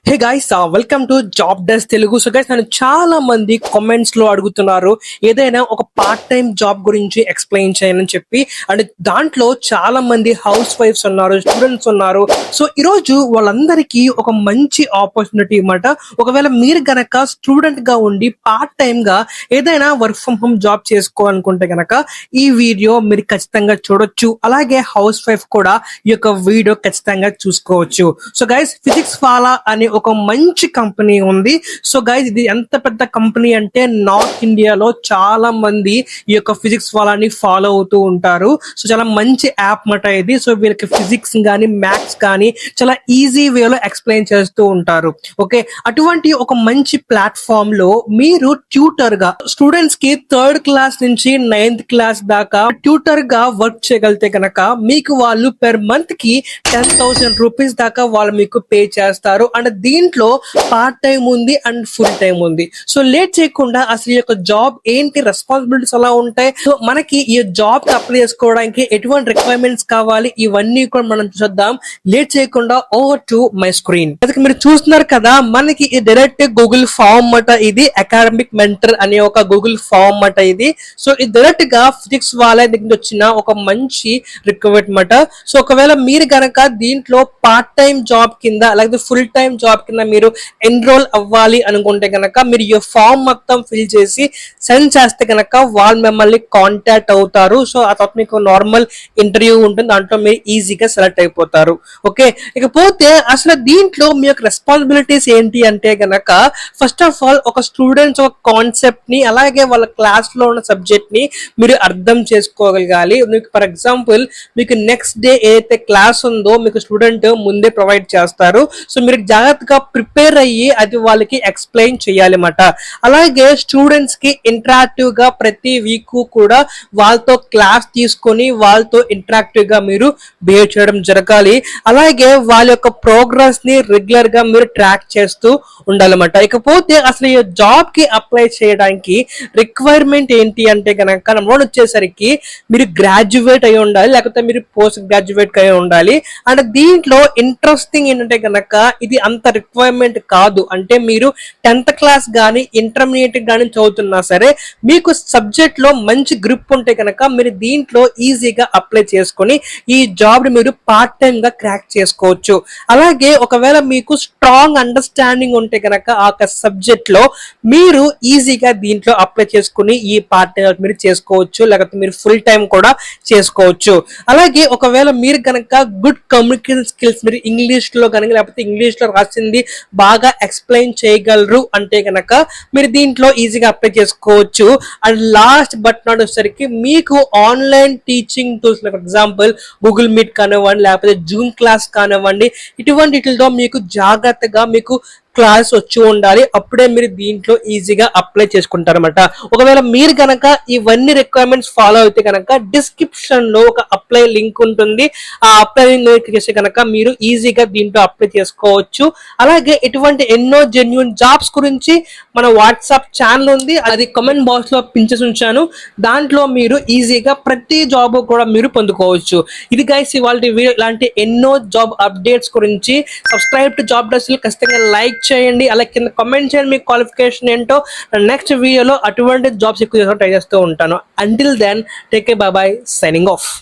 Hey guys welcome to job desk Telugu. So guys నన్ను చాలా మంది కామెంట్స్ లో అడుగుతున్నారు ఏదైనా ఒక పార్ట్ టైం జాబ్ గురించి ఎక్స్ప్లెయిన్ చేయని చెప్పి. అండ్ దాంట్లో చాలా మంది హౌస్ వైఫ్స్ ఉన్నారు, స్టూడెంట్స్ ఉన్నారు. సో ఈరోజు వాళ్ళందరికీ ఒక మంచి ఆపర్చునిటీ అన్నమాట. ఒకవేళ మీరు గనక స్టూడెంట్ గా ఉండి పార్ట్ టైం గా ఏదైనా వర్క్ ఫ్రమ్ హోమ్ జాబ్ చేసుకోవాలనుకుంటే గనక ఈ వీడియో మీరు ఖచ్చితంగా చూడొచ్చు. అలాగే హౌస్ వైఫ్ కూడా ఈ యొక్క వీడియో ఖచ్చితంగా చూసుకోవచ్చు. సో గైస్ ఫిజిక్స్ వాలా అనే ఒక మంచి కంపెనీ ఉంది. సో గైస్ ఇది ఎంత పెద్ద కంపెనీ అంటే నార్త్ ఇండియాలో చాలా మంది ఈ యొక్క ఫిజిక్స్ వాళ్ళని ఫాలో అవుతూ ఉంటారు. సో చాలా మంచి యాప్ మాట ఇది. సో వీళ్ళకి ఫిజిక్స్ కానీ మ్యాథ్స్ కానీ చాలా ఈజీ వేలో ఎక్స్ప్లెయిన్ చేస్తూ ఉంటారు. ఓకే, అటువంటి ఒక మంచి ప్లాట్ఫామ్ లో మీరు ట్యూటర్ గా స్టూడెంట్స్ కి థర్డ్ క్లాస్ నుంచి నైన్త్ క్లాస్ దాకా ట్యూటర్ గా వర్క్ చేయగలిగితే కనుక మీకు వాళ్ళు పెర్ మంత్ కి 10,000 రూపీస్ దాకా వాళ్ళు మీకు పే చేస్తారు. అండ్ దీంట్లో పార్ట్ టైం ఉంది అండ్ ఫుల్ టైం ఉంది. సో లేట్ చేయకుండా అసలు ఈ యొక్క జాబ్ ఏంటి, రెస్పాన్సిబిలిటీస్ ఎలా ఉంటాయి, సో మనకి ఈ జాబ్ కి అప్లై చేసుకోవడానికి ఎటువంటి రిక్వైర్మెంట్స్ కావాలి, ఇవన్నీ కూడా మనం చూద్దాం. లేట్ చేయకుండా ఓవర్ టు మై స్క్రీన్. అది మీరు చూస్తున్నారు కదా, మనకి ఈ డైరెక్ట్ గూగుల్ ఫామ్ మాట ఇది, అకాడమిక్ మెంటర్ అనే ఒక గూగుల్ ఫామ్ మాట ఇది. సో ఇది డైరెక్ట్ గా ఫిజిక్స్ వాళ్ళ దగ్గర వచ్చిన ఒక మంచి రిక్వైర్మెంట్ మాట. సో ఒకవేళ మీరు గనక దీంట్లో పార్ట్ టైం జాబ్ కింద అలాగే ఫుల్ టైం జాబ్ కింద మీరు ఎన్రోల్ అవ్వాలి అనుకుంటే గనక మీరు ఈ ఫామ్ మొత్తం ఫిల్ చేసి సెండ్ చేస్తే గనక వాళ్ళు మిమ్మల్ని కాంటాక్ట్ అవుతారు. సో ఆ తర్వాత మీకు నార్మల్ ఇంటర్వ్యూ ఉంటుంది, దాంట్లో మీరు ఈజీగా సెలెక్ట్ అయిపోతారు. ఓకే, ఇకపోతే అసలు దీంట్లో మీ యొక్క రెస్పాన్సిబిలిటీస్ ఏంటి అంటే గనక ఫస్ట్ ఆఫ్ ఆల్ ఒక స్టూడెంట్స్ ఒక కాన్సెప్ట్ ని అలాగే వాళ్ళ క్లాస్ లో ఉన్న సబ్జెక్ట్ ని మీరు అర్థం చేసుకోగలగాలి. మీకు ఫర్ ఎగ్జాంపుల్ మీకు నెక్స్ట్ డే ఏదైతే క్లాస్ ఉందో మీకు స్టూడెంట్ ముందే ప్రొవైడ్ చేస్తారు. సో మీరు జాగ్రత్తగా ప్రిపేర్ అయ్యి అది వాళ్ళకి ఎక్స్ప్లెయిన్ చేయాలి అన్నమాట. అలాగే స్టూడెంట్స్ కి ఇంటరాక్టివ్ గా ప్రతి వీక్ కూడా వాళ్ళతో క్లాస్ తీసుకొని వాళ్ళతో ఇంటరాక్టివ్ గా మీరు బిహేవ్ చేయడం జరగాలి. అలాగే వాళ్ళ యొక్క ప్రోగ్రెస్ ని రెగ్యులర్ గా మీరు ట్రాక్ చేస్తూ ఉండాలన్నమాట. ఇకపోతే అసలు ఈ జాబ్ కి అప్లై చేయడానికి రిక్వైర్మెంట్ ఏంటి అంటే కనుక నెంబర్ వచ్చేసరికి మీరు గ్రాడ్యుయేట్ అయి ఉండాలి, లేకపోతే మీరు పోస్ట్ గ్రాడ్యుయేట్ అయి ఉండాలి. అండ్ దీంట్లో ఇంట్రెస్టింగ్ ఏంటంటే కనుక ఇది అంత రిక్వైర్మెంట్ కాదు. అంటే మీరు 10th క్లాస్ కానీ ఇంటర్మీడియట్ కానీ చదువుతున్నా సరే మీకు సబ్జెక్ట్ లో మంచి గ్రిప్ ఉంటే కనుక మీరు దీంట్లో ఈజీగా అప్లై చేసుకొని ఈ జాబ్ ని మీరు పార్ట్ టైం గా క్రాక్ చేసుకోవచ్చు. అలాగే ఒకవేళ మీకు స్ట్రాంగ్ అండర్స్టాండింగ్ ఉంటే కనుక ఆ సబ్జెక్ట్ లో మీరు ఈజీగా దీంట్లో అప్లై చేసుకుని ఈ పార్ట్ టైం మీరు చేసుకోవచ్చు, లేకపోతే మీరు ఫుల్ టైం కూడా చేసుకోవచ్చు. అలాగే ఒకవేళ మీరు కనుక గుడ్ కమ్యూనికేషన్ స్కిల్స్, మీరు ఇంగ్లీష్ లో కనుక లేకపోతే ఇంగ్లీష్ లో రాసింది బాగా ఎక్స్ప్లెయిన్ చేయగలరు అంటే కనుక మీరు దీంట్లో ఈజీగా అప్లై చేసుకోవచ్చు. అండ్ లాస్ట్ బట్ నాట్ వచ్చేసరికి మీకు online teaching tools for example Google meet కానివ్వండి, లేకపోతే జూమ్ క్లాస్ కానివ్వండి, ఇటువంటి వీటితో మీకు జాగ్రత్తగా మీకు క్లాస్ వచ్చి ఉండాలి. అప్పుడే మీరు దీంట్లో ఈజీగా అప్లై చేసుకుంటారు అనమాట. ఒకవేళ మీరు కనుక ఇవన్నీ రిక్వైర్మెంట్స్ ఫాలో అయితే కనుక డిస్క్రిప్షన్ లో ఒక అప్లై లింక్ ఉంటుంది. ఆ అప్లై లింక్ చేసి కనుక మీరు ఈజీగా దీంట్లో అప్లై చేసుకోవచ్చు. అలాగే ఇటువంటి ఎన్నో జెన్యూన్ జాబ్స్ గురించి మన వాట్సాప్ ఛానల్ ఉంది, అది కామెంట్ బాక్స్ లో పిన్ చేసి ఉంచాను. దాంట్లో మీరు ఈజీగా ప్రతి జాబ్ కూడా మీరు పొందుకోవచ్చు. ఇది గైస్ ఇవాళ వీడియో. ఇలాంటి ఎన్నో జాబ్ అప్డేట్స్ గురించి సబ్స్క్రైబ్ టు జాబ్ డెస్క్, ఖచ్చితంగా లైక్ చేయండి. అలాగే కింద కామెంట్ చేయండి మీ క్వాలిఫికేషన్ ఏంటో. నెక్స్ట్ వీడియోలో అటువంటి జాబ్స్ ఎక్కువ ట్రై చేస్తూ ఉంటాను. Until then take care, bye bye, signing of.